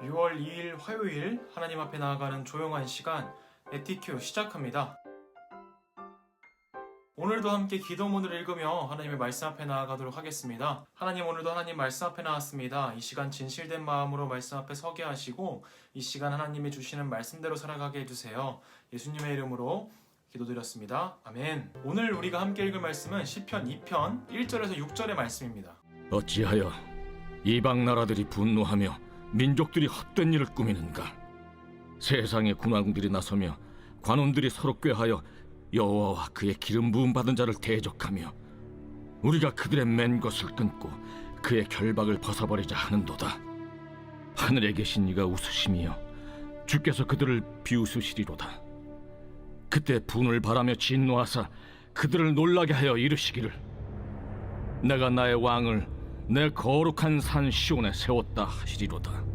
6월 2일 화요일 하나님 앞에 나아가는 조용한 시간 에티큐 시작합니다. 오늘도 함께 기도문을 읽으며 하나님의 말씀 앞에 나아가도록 하겠습니다. 하나님, 오늘도 하나님 말씀 앞에 나왔습니다. 이 시간 진실된 마음으로 말씀 앞에 서게 하시고 이 시간 하나님이 주시는 말씀대로 살아가게 해주세요. 예수님의 이름으로 기도드렸습니다. 아멘. 오늘 우리가 함께 읽을 말씀은 시편 2편 1절에서 6절의 말씀입니다. 어찌하여 이방 나라들이 분노하며 민족들이 헛된 일을 꾸미는가? 세상의 군왕들이 나서며 관원들이 서로 꾀하여 여호와와 그의 기름 부음 받은 자를 대적하며 우리가 그들의 맨 것을 끊고 그의 결박을 벗어버리자 하는도다. 하늘에 계신 이가 웃으시며 주께서 그들을 비웃으시리로다. 그때 분을 바라며 진노하사 그들을 놀라게 하여 이르시기를 내가 나의 왕을 내 거룩한 산 시온에 세웠다 하시리로다.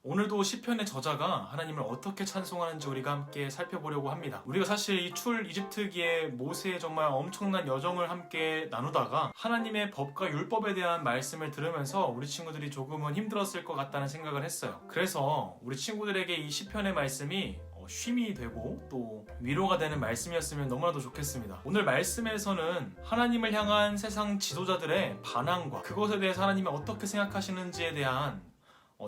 오늘도 시편의 저자가 하나님을 어떻게 찬송하는지 우리가 함께 살펴보려고 합니다. 우리가 사실 이 출 이집트기의 모세의 정말 엄청난 여정을 함께 나누다가 하나님의 법과 율법에 대한 말씀을 들으면서 우리 친구들이 조금은 힘들었을 것 같다는 생각을 했어요. 그래서 우리 친구들에게 이 시편의 말씀이 쉼이 되고 또 위로가 되는 말씀이었으면 너무나도 좋겠습니다. 오늘 말씀에서는 하나님을 향한 세상 지도자들의 반항과 그것에 대해서 하나님이 어떻게 생각하시는지에 대한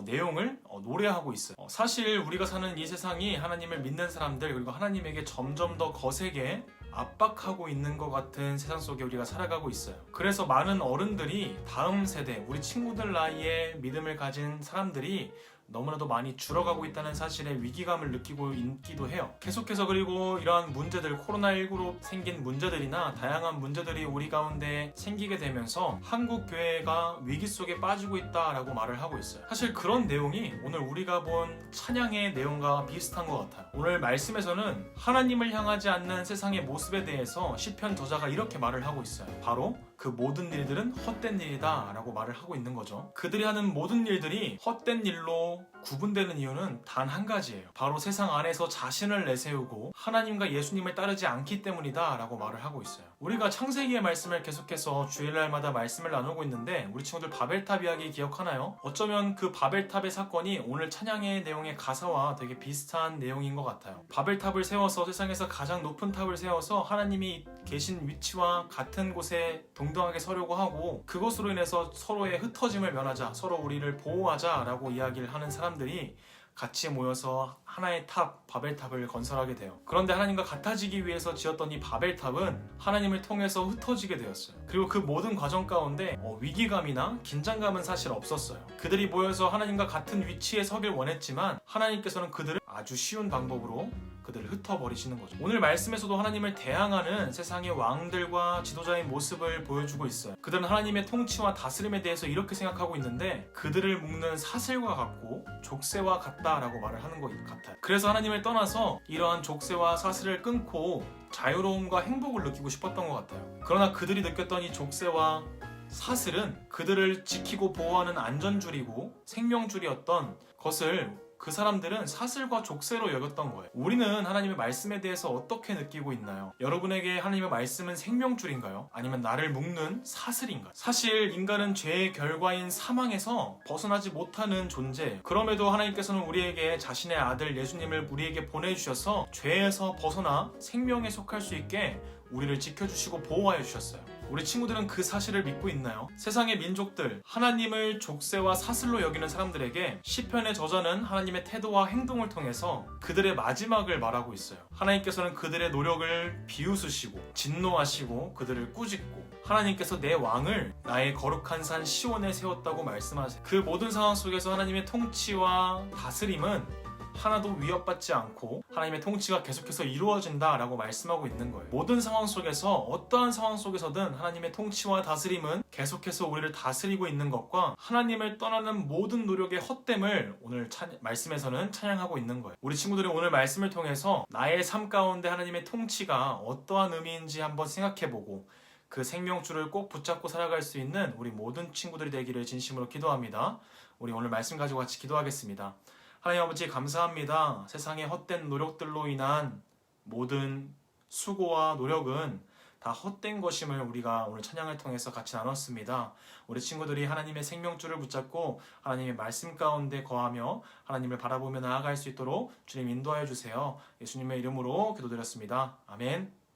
내용을 노래하고 있어요. 사실 우리가 사는 이 세상이 하나님을 믿는 사람들 그리고 하나님에게 점점 더 거세게 압박하고 있는 것 같은 세상 속에 우리가 살아가고 있어요. 그래서 많은 어른들이 다음 세대, 우리 친구들 나이에 믿음을 가진 사람들이 너무나도 많이 줄어가고 있다는 사실에 위기감을 느끼고 있기도 해요. 계속해서 그리고 이러한 문제들, 코로나19로 생긴 문제들이나 다양한 문제들이 우리 가운데 생기게 되면서 한국 교회가 위기 속에 빠지고 있다라고 말을 하고 있어요. 사실 그런 내용이 오늘 우리가 본 찬양의 내용과 비슷한 것 같아요. 오늘 말씀에서는 하나님을 향하지 않는 세상의 모습에 대해서 시편 저자가 이렇게 말을 하고 있어요. 바로 그 모든 일들은 헛된 일이다 라고 말을 하고 있는 거죠. 그들이 하는 모든 일들이 헛된 일로 구분되는 이유는 단 한 가지예요. 바로 세상 안에서 자신을 내세우고 하나님과 예수님을 따르지 않기 때문이다 라고 말을 하고 있어요. 우리가 창세기의 말씀을 계속해서 주일날마다 말씀을 나누고 있는데 우리 친구들 바벨탑 이야기 기억하나요? 어쩌면 그 바벨탑의 사건이 오늘 찬양의 내용의 가사와 되게 비슷한 내용인 것 같아요. 바벨탑을 세워서 세상에서 가장 높은 탑을 세워서 하나님이 계신 위치와 같은 곳에 동등하게 서려고 하고 그것으로 인해서 서로의 흩어짐을 면하자, 서로 우리를 보호하자 라고 이야기를 하는 사람들이 같이 모여서 하나의 탑, 바벨탑을 건설하게 돼요. 그런데 하나님과 같아지기 위해서 지었던 이 바벨탑은 하나님을 통해서 흩어지게 되었어요. 그리고 그 모든 과정 가운데 위기감이나 긴장감은 사실 없었어요. 그들이 모여서 하나님과 같은 위치에 서길 원했지만 하나님께서는 그들을 아주 쉬운 방법으로 그들을 흩어버리시는 거죠. 오늘 말씀에서도 하나님을 대항하는 세상의 왕들과 지도자의 모습을 보여주고 있어요. 그들은 하나님의 통치와 다스림에 대해서 이렇게 생각하고 있는데 그들을 묶는 사슬과 같고 족쇄와 같다라고 말을 하는 것 같아요. 그래서 하나님을 떠나서 이러한 족쇄와 사슬을 끊고 자유로움과 행복을 느끼고 싶었던 것 같아요. 그러나 그들이 느꼈던 이 족쇄와 사슬은 그들을 지키고 보호하는 안전줄이고 생명줄이었던 것을 그 사람들은 사슬과 족쇄로 여겼던 거예요. 우리는 하나님의 말씀에 대해서 어떻게 느끼고 있나요? 여러분에게 하나님의 말씀은 생명줄인가요? 아니면 나를 묶는 사슬인가요? 사실 인간은 죄의 결과인 사망에서 벗어나지 못하는 존재예요. 그럼에도 하나님께서는 우리에게 자신의 아들 예수님을 우리에게 보내주셔서 죄에서 벗어나 생명에 속할 수 있게 우리를 지켜주시고 보호하여 주셨어요. 우리 친구들은 그 사실을 믿고 있나요? 세상의 민족들, 하나님을 족쇄와 사슬로 여기는 사람들에게 시편의 저자는 하나님의 태도와 행동을 통해서 그들의 마지막을 말하고 있어요. 하나님께서는 그들의 노력을 비웃으시고 진노하시고 그들을 꾸짖고 하나님께서 내 왕을 나의 거룩한 산 시온에 세웠다고 말씀하세요. 그 모든 상황 속에서 하나님의 통치와 다스림은 하나도 위협받지 않고 하나님의 통치가 계속해서 이루어진다라고 말씀하고 있는 거예요. 모든 상황 속에서 어떠한 상황 속에서든 하나님의 통치와 다스림은 계속해서 우리를 다스리고 있는 것과 하나님을 떠나는 모든 노력의 헛됨을 오늘 말씀에서는 찬양하고 있는 거예요. 우리 친구들이 오늘 말씀을 통해서 나의 삶 가운데 하나님의 통치가 어떠한 의미인지 한번 생각해보고 그 생명줄을 꼭 붙잡고 살아갈 수 있는 우리 모든 친구들이 되기를 진심으로 기도합니다. 우리 오늘 말씀 가지고 같이 기도하겠습니다. 하나님 아버지 감사합니다. 세상의 헛된 노력들로 인한 모든 수고와 노력은 다 헛된 것임을 우리가 오늘 찬양을 통해서 같이 나눴습니다. 우리 친구들이 하나님의 생명줄을 붙잡고 하나님의 말씀 가운데 거하며 하나님을 바라보며 나아갈 수 있도록 주님 인도하여 주세요. 예수님의 이름으로 기도드렸습니다. 아멘.